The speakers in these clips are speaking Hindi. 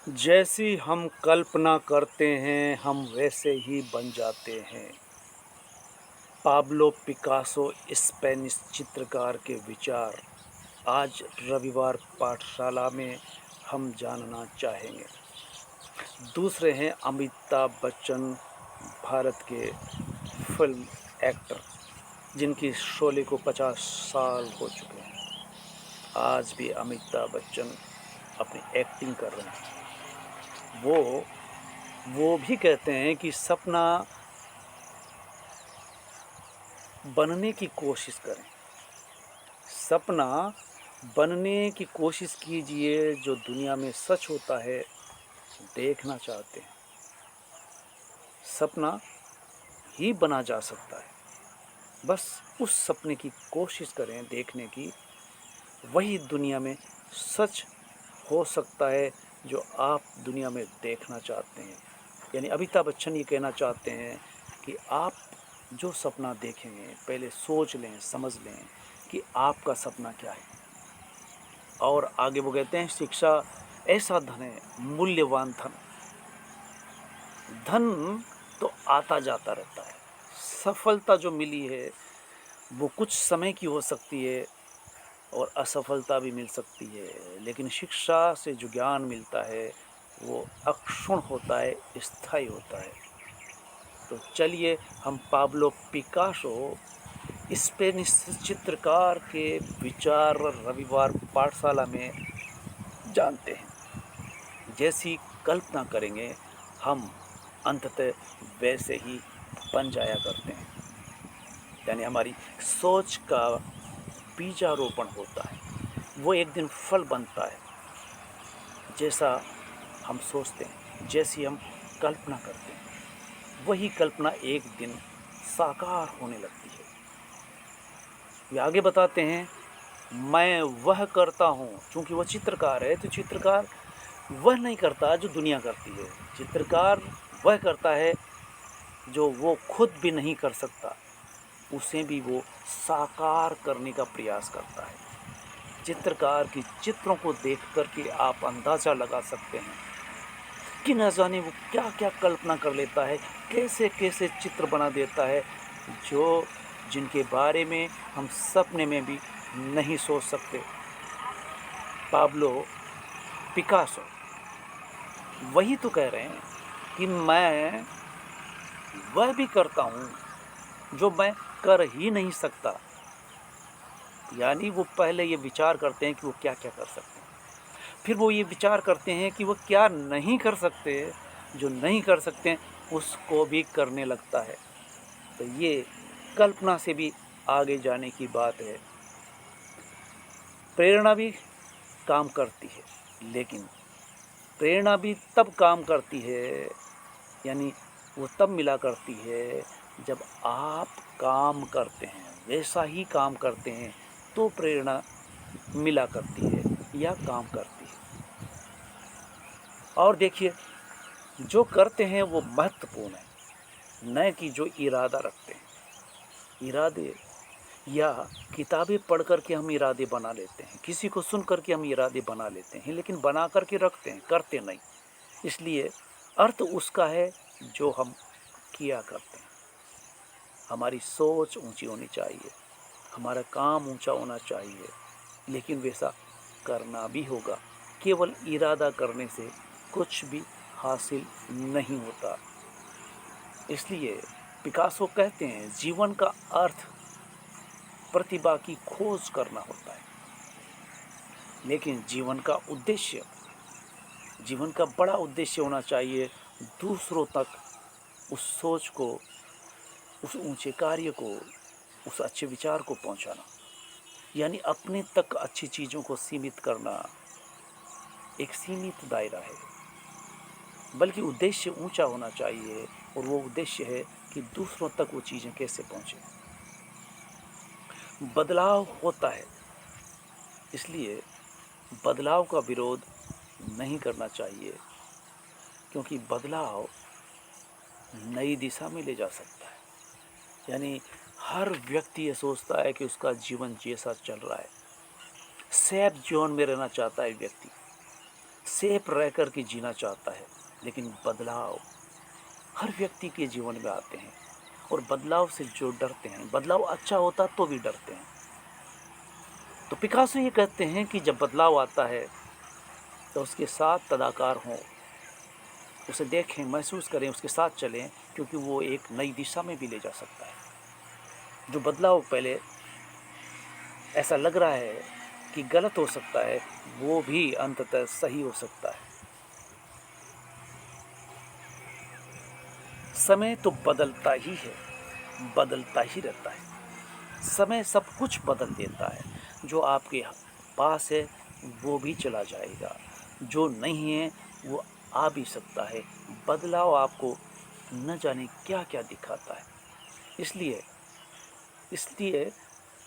जैसी हम कल्पना करते हैं हम वैसे ही बन जाते हैं। पाब्लो पिकासो स्पेनिश चित्रकार के विचार आज रविवार पाठशाला में हम जानना चाहेंगे। दूसरे हैं अमिताभ बच्चन, भारत के फिल्म एक्टर जिनकी शोले को 50 साल हो चुके हैं। आज भी अमिताभ बच्चन अपनी एक्टिंग कर रहे हैं। वो भी कहते हैं कि सपना बनने की कोशिश करें। सपना बनने की कोशिश कीजिए। जो दुनिया में सच होता है देखना चाहते हैं, सपना ही बना जा सकता है। बस उस सपने की कोशिश करें देखने की, वही दुनिया में सच हो सकता है जो आप दुनिया में देखना चाहते हैं। यानी अमिताभ बच्चन ये कहना चाहते हैं कि आप जो सपना देखेंगे पहले सोच लें, समझ लें कि आपका सपना क्या है। और आगे वो कहते हैं शिक्षा ऐसा धन है, मूल्यवान धन। धन तो आता जाता रहता है। सफलता जो मिली है वो कुछ समय की हो सकती है और असफलता भी मिल सकती है, लेकिन शिक्षा से जो ज्ञान मिलता है वो अक्षुण होता है, स्थायी होता है। तो चलिए हम पाब्लो पिकासो स्पेनिश चित्रकार के विचार रविवार पाठशाला में जानते हैं। जैसी कल्पना करेंगे हम अंततः वैसे ही बन जाया करते हैं। यानी हमारी सोच का बीजारोपण होता है, वो एक दिन फल बनता है। जैसा हम सोचते हैं, जैसी हम कल्पना करते हैं, वही कल्पना एक दिन साकार होने लगती है। वे आगे बताते हैं, मैं वह करता हूँ। चूंकि वह चित्रकार है तो चित्रकार वह नहीं करता जो दुनिया करती है। चित्रकार वह करता है जो वो खुद भी नहीं कर सकता, उसे भी वो साकार करने का प्रयास करता है। चित्रकार की चित्रों को देख कर के आप अंदाज़ा लगा सकते हैं कि न जाने वो क्या क्या कल्पना कर लेता है, कैसे कैसे चित्र बना देता है जो जिनके बारे में हम सपने में भी नहीं सोच सकते। पाब्लो पिकासो वही तो कह रहे हैं कि मैं वह भी करता हूँ जो मैं कर ही नहीं सकता। यानी वो पहले ये विचार करते हैं कि वो क्या क्या कर सकते हैं, फिर वो ये विचार करते हैं कि वो क्या नहीं कर सकते। जो नहीं कर सकते हैं उसको भी करने लगता है। तो ये कल्पना से भी आगे जाने की बात है। प्रेरणा भी काम करती है, लेकिन प्रेरणा भी तब काम करती है, यानी वो तब मिला करती है जब आप काम करते हैं, वैसा ही काम करते हैं तो प्रेरणा मिला करती है या काम करती है। और देखिए, जो करते हैं वो महत्वपूर्ण है, न कि जो इरादा रखते हैं। इरादे या किताबें पढ़ कर के हम इरादे बना लेते हैं, किसी को सुन कर के हम इरादे बना लेते हैं, लेकिन बना कर के रखते हैं, करते नहीं। इसलिए अर्थ उसका है जो हम किया करते हैं। हमारी सोच ऊंची होनी चाहिए, हमारा काम ऊंचा होना चाहिए, लेकिन वैसा करना भी होगा। केवल इरादा करने से कुछ भी हासिल नहीं होता। इसलिए पिकासो कहते हैं जीवन का अर्थ प्रतिभा की खोज करना होता है, लेकिन जीवन का उद्देश्य, जीवन का बड़ा उद्देश्य होना चाहिए दूसरों तक उस सोच को, उस ऊंचे कार्य को, उस अच्छे विचार को पहुंचाना। यानी अपने तक अच्छी चीज़ों को सीमित करना एक सीमित दायरा है, बल्कि उद्देश्य ऊंचा होना चाहिए। और वो उद्देश्य है कि दूसरों तक वो चीज़ें कैसे पहुंचे। बदलाव होता है, इसलिए बदलाव का विरोध नहीं करना चाहिए, क्योंकि बदलाव नई दिशा में ले जा सकता है। यानी हर व्यक्ति ये सोचता है कि उसका जीवन जैसा चल रहा है, सेफ जोन में रहना चाहता है व्यक्ति, सेफ रह कर के जीना चाहता है, लेकिन बदलाव हर व्यक्ति के जीवन में आते हैं और बदलाव से जो डरते हैं, बदलाव अच्छा होता तो भी डरते हैं। तो पिकासो ये कहते हैं कि जब बदलाव आता है तो उसके साथ तदाकार हों, उसे देखें, महसूस करें, उसके साथ चलें, क्योंकि वो एक नई दिशा में भी ले जा सकता है। जो बदलाव पहले ऐसा लग रहा है कि गलत हो सकता है, वो भी अंततः सही हो सकता है। समय तो बदलता ही है, बदलता ही रहता है। समय सब कुछ बदल देता है। जो आपके पास है वो भी चला जाएगा, जो नहीं है वो आ भी सकता है। बदलाव आपको न जाने क्या क्या दिखाता है। इसलिए इसलिए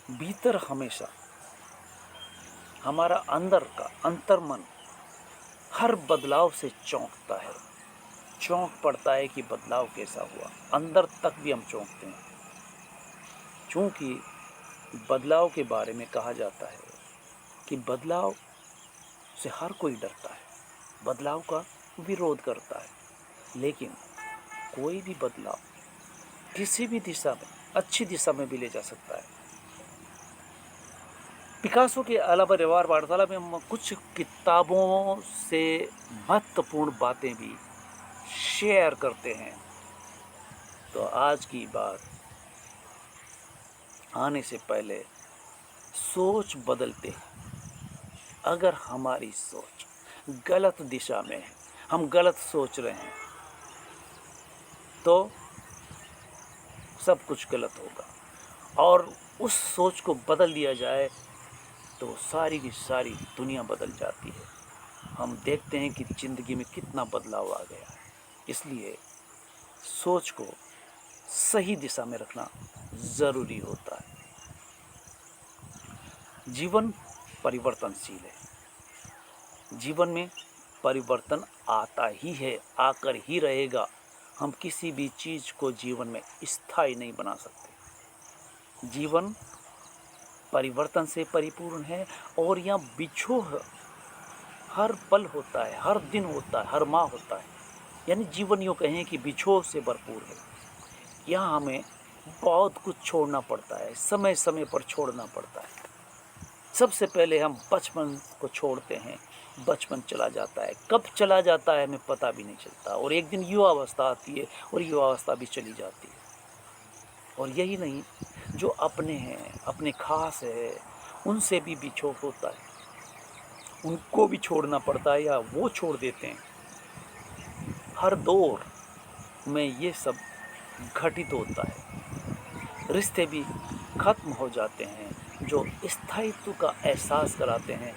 भीतर हमेशा हमारा अंदर का अंतर्मन हर बदलाव से चौंकता है, चौंक पड़ता है कि बदलाव कैसा हुआ। अंदर तक भी हम चौंकते हैं, क्योंकि बदलाव के बारे में कहा जाता है कि बदलाव से हर कोई डरता है, बदलाव का विरोध करता है। लेकिन कोई भी बदलाव किसी भी दिशा में, अच्छी दिशा में भी ले जा सकता है। पिकासो के अलावा व्यवहार वार्ताला में हम कुछ किताबों से महत्वपूर्ण बातें भी शेयर करते हैं। तो आज की बात आने से पहले सोच बदलते हैं। अगर हमारी सोच गलत दिशा में है, हम गलत सोच रहे हैं, तो सब कुछ गलत होगा। और उस सोच को बदल दिया जाए तो सारी की सारी दुनिया बदल जाती है। हम देखते हैं कि ज़िंदगी में कितना बदलाव आ गया है। इसलिए सोच को सही दिशा में रखना ज़रूरी होता है। जीवन परिवर्तनशील है। जीवन में परिवर्तन आता ही है, आकर ही रहेगा। हम किसी भी चीज़ को जीवन में स्थायी नहीं बना सकते। जीवन परिवर्तन से परिपूर्ण है और यहाँ बिछोह हर पल होता है, हर दिन होता है, हर माह होता है। यानी जीवन यूँ कहें कि बिछोह से भरपूर है। यहाँ हमें बहुत कुछ छोड़ना पड़ता है, समय समय पर छोड़ना पड़ता है। सबसे पहले हम बचपन को छोड़ते हैं, बचपन चला जाता है, कब चला जाता है हमें पता भी नहीं चलता। और एक दिन युवावस्था आती है और युवावस्था भी चली जाती है। और यही नहीं, जो अपने हैं, अपने खास है, उनसे भी बिछोह होता है, उनको भी छोड़ना पड़ता है या वो छोड़ देते हैं। हर दौर में ये सब घटित होता है। रिश्ते भी खत्म हो जाते हैं, जो स्थायित्व का एहसास कराते हैं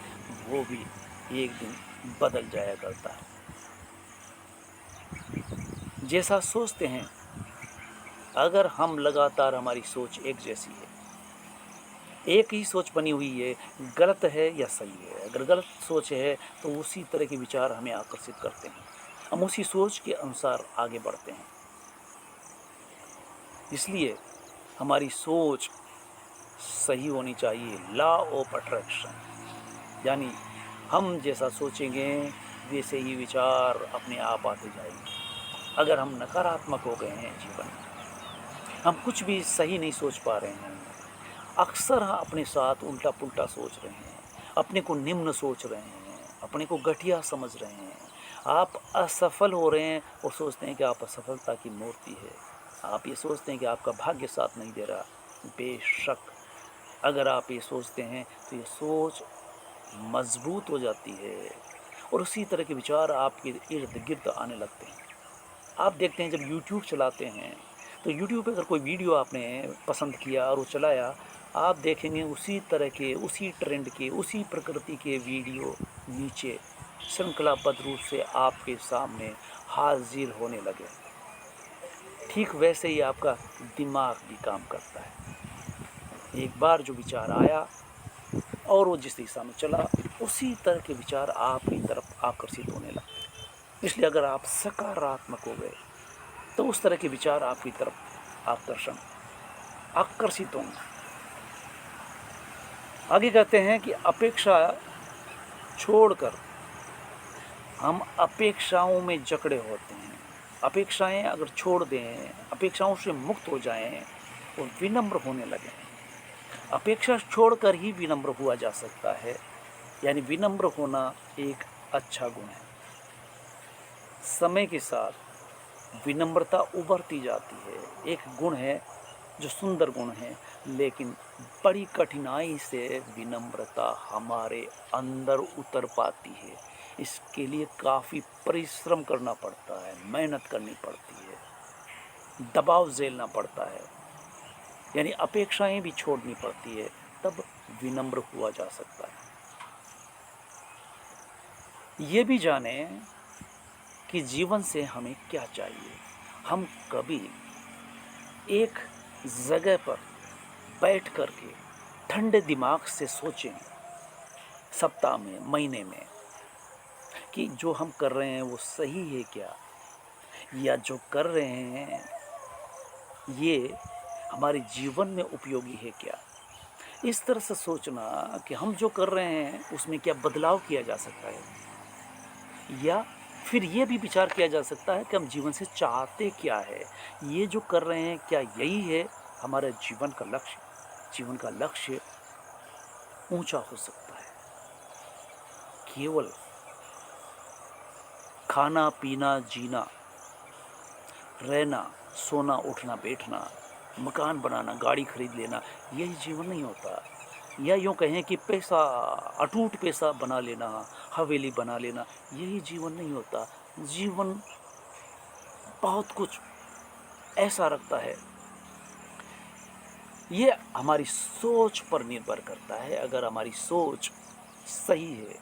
वो भी एक दिन बदल जाया करता है। जैसा सोचते हैं, अगर हम लगातार, हमारी सोच एक जैसी है, एक ही सोच बनी हुई है, गलत है या सही है। अगर गलत सोच है तो उसी तरह के विचार हमें आकर्षित करते हैं, हम उसी सोच के अनुसार आगे बढ़ते हैं। इसलिए हमारी सोच सही होनी चाहिए, लॉ ऑफ अट्रैक्शन। यानी हम जैसा सोचेंगे वैसे ही विचार अपने आप आते जाएंगे। अगर हम नकारात्मक हो गए हैं जीवन में, हम कुछ भी सही नहीं सोच पा रहे हैं, अक्सर हम अपने साथ उल्टा पुल्टा सोच रहे हैं, अपने को निम्न सोच रहे हैं, अपने को घटिया समझ रहे हैं, आप असफल हो रहे हैं और सोचते हैं कि आप असफलता की मूर्ति है, आप ये सोचते हैं कि आपका भाग्य साथ नहीं दे रहा। बेशक अगर आप ये सोचते हैं तो ये सोच मजबूत हो जाती है और उसी तरह के विचार आपके इर्द गिर्द आने लगते हैं। आप देखते हैं जब यूट्यूब चलाते हैं तो यूट्यूब पे अगर कोई वीडियो आपने पसंद किया और वो चलाया, आप देखेंगे उसी तरह के, उसी ट्रेंड के, उसी प्रकृति के वीडियो नीचे श्रृंखलाबद्ध रूप से आपके सामने हाजिर होने लगे। ठीक वैसे ही आपका दिमाग भी काम करता है। एक बार जो विचार आया और वो जिस दिशा में चला, उसी तरह के विचार आपकी तरफ आकर्षित होने लगते हैं। इसलिए अगर आप सकारात्मक हो गए तो उस तरह के विचार आपकी तरफ आकर्षित होंगे। आगे कहते हैं कि अपेक्षा छोड़कर हम अपेक्षाओं में जकड़े होते हैं। अपेक्षाएं अगर छोड़ दें, अपेक्षाओं से मुक्त हो जाएं और विनम्र होने लगें। अपेक्षा छोड़कर ही विनम्र हुआ जा सकता है, यानी विनम्र होना एक अच्छा गुण है। समय के साथ विनम्रता उभरती जाती है। एक गुण है जो सुंदर गुण है, लेकिन बड़ी कठिनाई से विनम्रता हमारे अंदर उतर पाती है। इसके लिए काफ़ी परिश्रम करना पड़ता है, मेहनत करनी पड़ती है, दबाव झेलना पड़ता है, यानी अपेक्षाएं भी छोड़नी पड़ती है, तब विनम्र हुआ जा सकता है। ये भी जाने कि जीवन से हमें क्या चाहिए। हम कभी एक जगह पर बैठ कर के ठंडे दिमाग से सोचें, सप्ताह में, महीने में, कि जो हम कर रहे हैं वो सही है क्या, या जो कर रहे हैं ये हमारे जीवन में उपयोगी है क्या। इस तरह से सोचना कि हम जो कर रहे हैं उसमें क्या बदलाव किया जा सकता है, या फिर ये भी विचार किया जा सकता है कि हम जीवन से चाहते क्या है। ये जो कर रहे हैं क्या यही है हमारे जीवन का लक्ष्य। जीवन का लक्ष्य ऊंचा हो सकता है। केवल खाना पीना जीना, रहना, सोना, उठना बैठना, मकान बनाना, गाड़ी खरीद लेना, यही जीवन नहीं होता। या यूँ कहें कि पैसा, अटूट पैसा बना लेना, हवेली बना लेना, यही जीवन नहीं होता। जीवन बहुत कुछ ऐसा रखता है। ये हमारी सोच पर निर्भर करता है। अगर हमारी सोच सही है,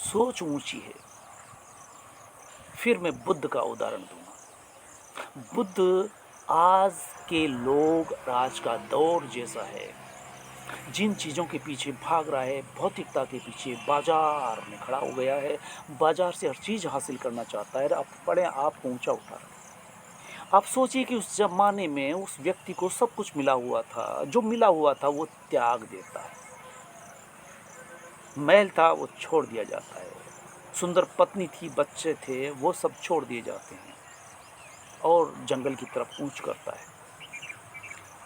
सोच ऊंची है, फिर मैं बुद्ध का उदाहरण दूंगा। बुद्ध आज के लोग, आज का दौर जैसा है। जिन चीज़ों के पीछे भाग रहा है, भौतिकता के पीछे, बाजार में खड़ा हो गया है, बाजार से हर चीज़ हासिल करना चाहता है, अपने आप को ऊंचा उठा रहा है। आप सोचिए कि उस ज़माने में उस व्यक्ति को सब कुछ मिला हुआ था, जो मिला हुआ था वो त्याग देता है। महल था वो छोड़ दिया जाता है, सुंदर पत्नी थी, बच्चे थे, वो सब छोड़ दिए जाते हैं और जंगल की तरफ कूच करता है।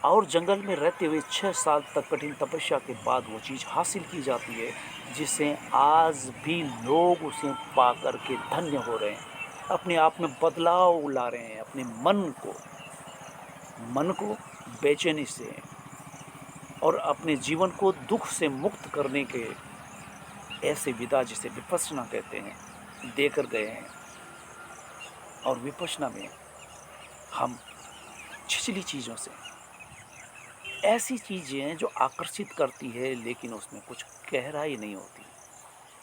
और जंगल में रहते हुए 6 साल तक कठिन तपस्या के बाद वो चीज़ हासिल की जाती है, जिसे आज भी लोग उसे पा कर के धन्य हो रहे हैं, अपने आप में बदलाव ला रहे हैं। अपने मन को बेचैनी से और अपने जीवन को दुख से मुक्त करने के ऐसे विधा, जिसे विपश्यना कहते हैं, देकर गए हैं। और विपश्यना में हम छिछली चीज़ों से, ऐसी चीज़ें जो आकर्षित करती है लेकिन उसमें कुछ गहराई नहीं होती,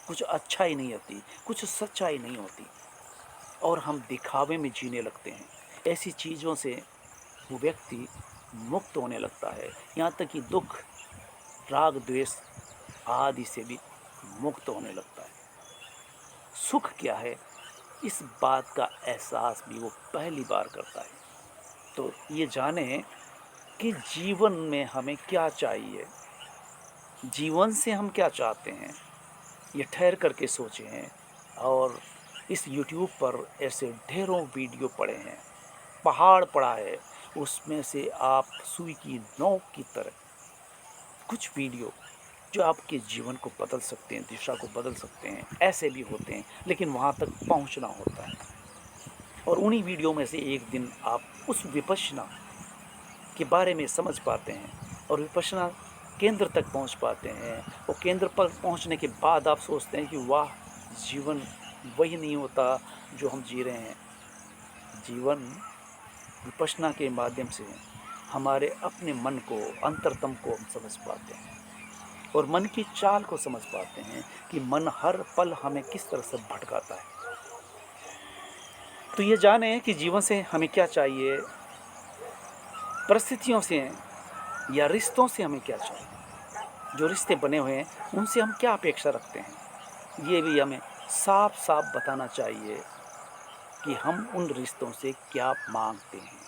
कुछ अच्छाई नहीं होती, कुछ सच्चाई नहीं होती, और हम दिखावे में जीने लगते हैं। ऐसी चीज़ों से वो व्यक्ति मुक्त होने लगता है, यहाँ तक कि दुख, राग, द्वेष आदि से भी मुक्त होने लगता है। सुख क्या है, इस बात का एहसास भी वो पहली बार करता है। तो ये जाने कि जीवन में हमें क्या चाहिए, जीवन से हम क्या चाहते हैं, ये ठहर करके सोचें। और इस YouTube पर ऐसे ढेरों वीडियो पड़े हैं, पहाड़ पड़ा है, उसमें से आप सुई की नोक की तरह कुछ वीडियो जो आपके जीवन को बदल सकते हैं, दिशा को बदल सकते हैं, ऐसे भी होते हैं, लेकिन वहाँ तक पहुँचना होता है। और उन्हीं वीडियो में से एक दिन आप उस विपश्यना के बारे में समझ पाते हैं और विपश्यना केंद्र तक पहुंच पाते हैं। और केंद्र पर पहुंचने के बाद आप सोचते हैं कि वाह, जीवन वही नहीं होता जो हम जी रहे हैं। जीवन विपश्यना के माध्यम से हमारे अपने मन को, अंतरतम को हम समझ पाते हैं और मन की चाल को समझ पाते हैं कि मन हर पल हमें किस तरह से भटकाता है। तो ये जाने कि जीवन से हमें क्या चाहिए, परिस्थितियों से या रिश्तों से हमें क्या चाहिए, जो रिश्ते बने हुए हैं उनसे हम क्या अपेक्षा रखते हैं, ये भी हमें साफ साफ बताना चाहिए कि हम उन रिश्तों से क्या मांगते हैं,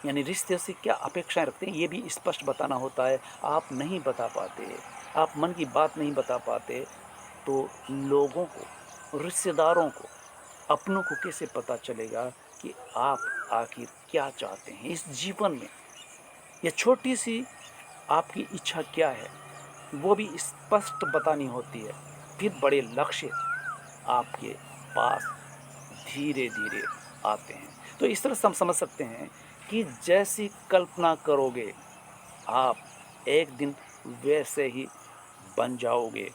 यानी रिश्ते से क्या अपेक्षाएं रखते हैं, ये भी स्पष्ट बताना होता है। आप नहीं बता पाते, आप मन की बात नहीं बता पाते, तो लोगों को रिश्तेदारों को, अपनों को कैसे पता चलेगा कि आप आखिर क्या चाहते हैं इस जीवन में? ये छोटी-सी आपकी इच्छा क्या है, वो भी स्पष्ट बतानी होती है। फिर बड़े लक्ष्य आपके पास धीरे-धीरे आते हैं। तो इस तरह से हम समझ सकते हैं कि जैसी कल्पना करोगे, आप एक दिन वैसे ही बन जाओगे।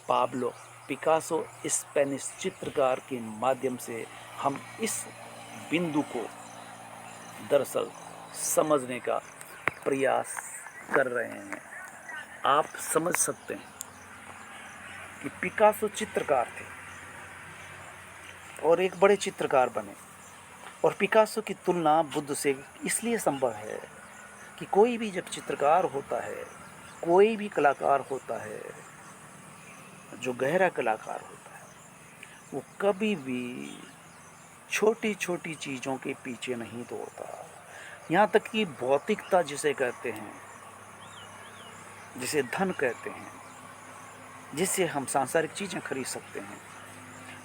पाब्लो पिकासो स्पेनिश चित्रकार के माध्यम से हम इस बिंदु को दरअसल समझने का प्रयास कर रहे हैं। आप समझ सकते हैं कि पिकासो चित्रकार थे और एक बड़े चित्रकार बने, और पिकासो की तुलना बुद्ध से इसलिए संभव है कि कोई भी जब चित्रकार होता है, कोई भी कलाकार होता है, जो गहरा कलाकार होता है, वो कभी भी छोटी-छोटी चीज़ों के पीछे नहीं दौड़ता। यहाँ तक कि भौतिकता जिसे कहते हैं, जिसे धन कहते हैं, जिससे हम सांसारिक चीज़ें खरीद सकते हैं,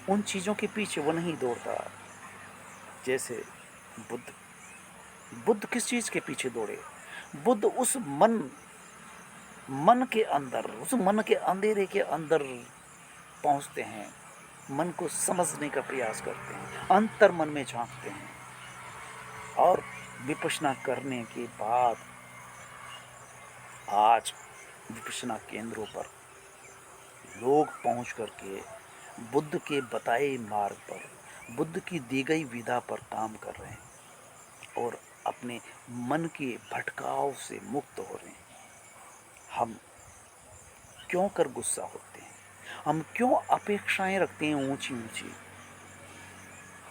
उन चीज़ों के पीछे वो नहीं दौड़ता। जैसे बुद्ध, बुद्ध किस चीज़ के पीछे दौड़े? बुद्ध उस मन के अंदर, उस मन के अंधेरे के अंदर पहुँचते हैं, मन को समझने का प्रयास करते हैं, अंतर मन में झाँकते हैं, और विपश्यना करने के बाद आज विपश्यना केंद्रों पर लोग पहुँच कर के बुद्ध के बताए मार्ग पर, बुद्ध की दी गई विधा पर काम कर रहे हैं और अपने मन के भटकाव से मुक्त हो रहे हैं। हम क्यों कर गुस्सा होते हैं? हम क्यों अपेक्षाएं रखते हैं ऊंची ऊंची,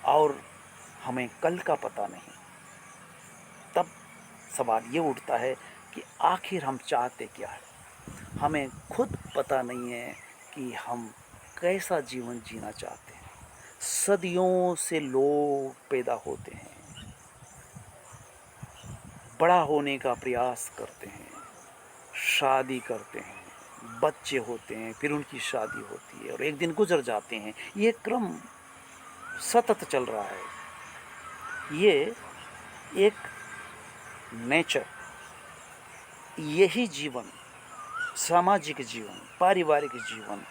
और हमें कल का पता नहीं? तब सवाल ये उठता है कि आखिर हम चाहते क्या है? हमें खुद पता नहीं है कि हम कैसा जीवन जीना चाहते हैं। सदियों से लोग पैदा होते हैं, बड़ा होने का प्रयास करते हैं, शादी करते हैं, बच्चे होते हैं, फिर उनकी शादी होती है और एक दिन गुजर जाते हैं। ये क्रम सतत चल रहा है। ये एक नेचर, यही जीवन, सामाजिक जीवन, पारिवारिक जीवन,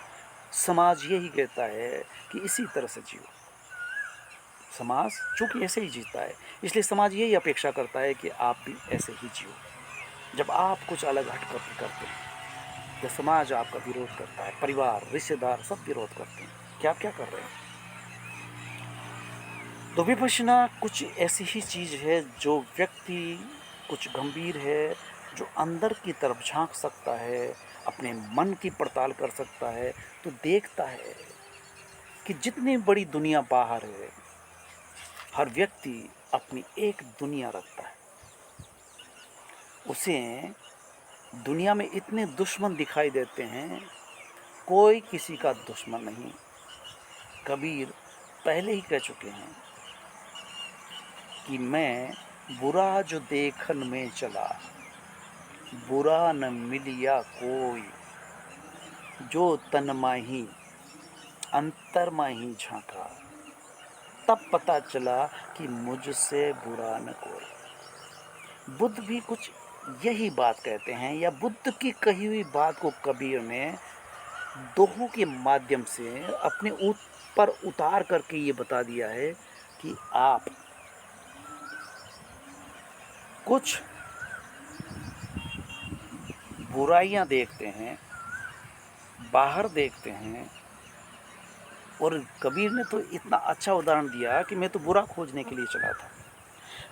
समाज यही कहता है कि इसी तरह से जियो। समाज चूँकि ऐसे ही जीता है, इसलिए समाज यही अपेक्षा करता है कि आप भी ऐसे ही जियो। जब आप कुछ अलग हट कर करते हैं, जब समाज आपका विरोध करता है, परिवार, रिश्तेदार सब विरोध करते हैं कि आप क्या कर रहे हैं। तो विपश्यना कुछ ऐसी ही चीज़ है जो व्यक्ति कुछ गंभीर है, जो अंदर की तरफ झांक सकता है, अपने मन की पड़ताल कर सकता है, तो देखता है कि जितनी बड़ी दुनिया बाहर है, हर व्यक्ति अपनी एक दुनिया रखता है। उसे दुनिया में इतने दुश्मन दिखाई देते हैं, कोई किसी का दुश्मन नहीं। कबीर पहले ही कह चुके हैं कि मैं बुरा जो देखन में चला, बुरा न मिलिया कोई, जो तन माही अंतर माही झांका, तब पता चला कि मुझसे बुरा न कोई। बुद्ध भी कुछ यही बात कहते हैं, या बुद्ध की कही हुई बात को कबीर ने दोहों के माध्यम से अपने ऊपर उतार करके ये बता दिया है कि आप कुछ बुराइयां देखते हैं, बाहर देखते हैं, और कबीर ने तो इतना अच्छा उदाहरण दिया कि मैं तो बुरा खोजने के लिए चला था,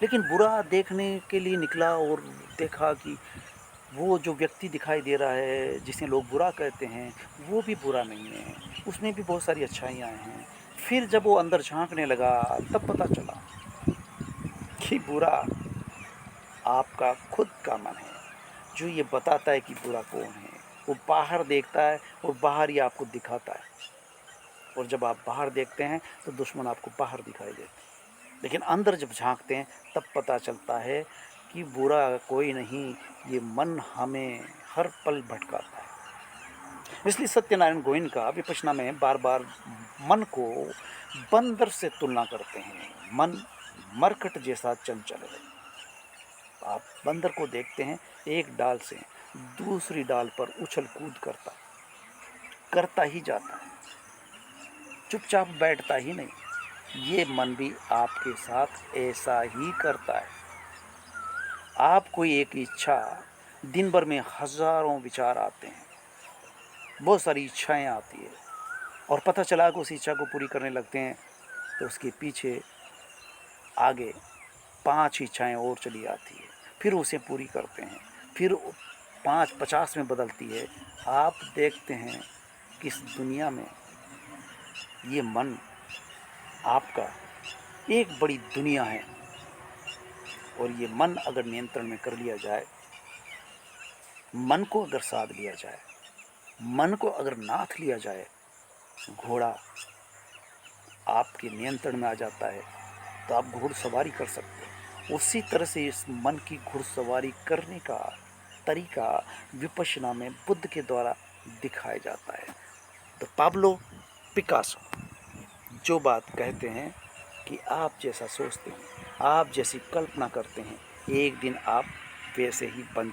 लेकिन बुरा देखने के लिए निकला और देखा कि वो जो व्यक्ति दिखाई दे रहा है, जिसे लोग बुरा कहते हैं, वो भी बुरा नहीं है, उसमें भी बहुत सारी अच्छाइयाँ हैं। फिर जब वो अंदर झांकने लगा, तब पता चला कि बुरा आपका खुद का मन है, जो ये बताता है कि बुरा कौन है। वो बाहर देखता है और बाहर ही आपको दिखाता है, और जब आप बाहर देखते हैं तो दुश्मन आपको बाहर दिखाई देते हैं, लेकिन अंदर जब झांकते हैं तब पता चलता है कि बुरा कोई नहीं, ये मन हमें हर पल भटकाता है। इसलिए सत्यनारायण गोयन का विपश्यना में बार बार मन को बंदर से तुलना करते हैं। मन मरकट जैसा चंचल है। आप बंदर को देखते हैं, एक डाल से दूसरी डाल पर उछल कूद करता ही जाता है, चुपचाप बैठता ही नहीं। ये मन भी आपके साथ ऐसा ही करता है। आप कोई एक इच्छा, दिन भर में हजारों विचार आते हैं, बहुत सारी इच्छाएं आती है, और पता चला कि उस इच्छा को पूरी करने लगते हैं तो उसके पीछे आगे 5 इच्छाएं और चली आती है, फिर उसे पूरी करते हैं, फिर 5 50 में बदलती है। आप देखते हैं कि इस दुनिया में ये मन आपका एक बड़ी दुनिया है, और ये मन अगर नियंत्रण में कर लिया जाए, मन को अगर साध लिया जाए, मन को अगर नाथ लिया जाए, घोड़ा आपके नियंत्रण में आ जाता है, तो आप घुड़सवारी कर सकते हैं। उसी तरह से इस मन की घुड़सवारी करने का तरीका विपश्यना में बुद्ध के द्वारा दिखाया जाता है। तो पाब्लो पिकासो जो बात कहते हैं कि आप जैसा सोचते हैं, आप जैसी कल्पना करते हैं, एक दिन आप वैसे ही बन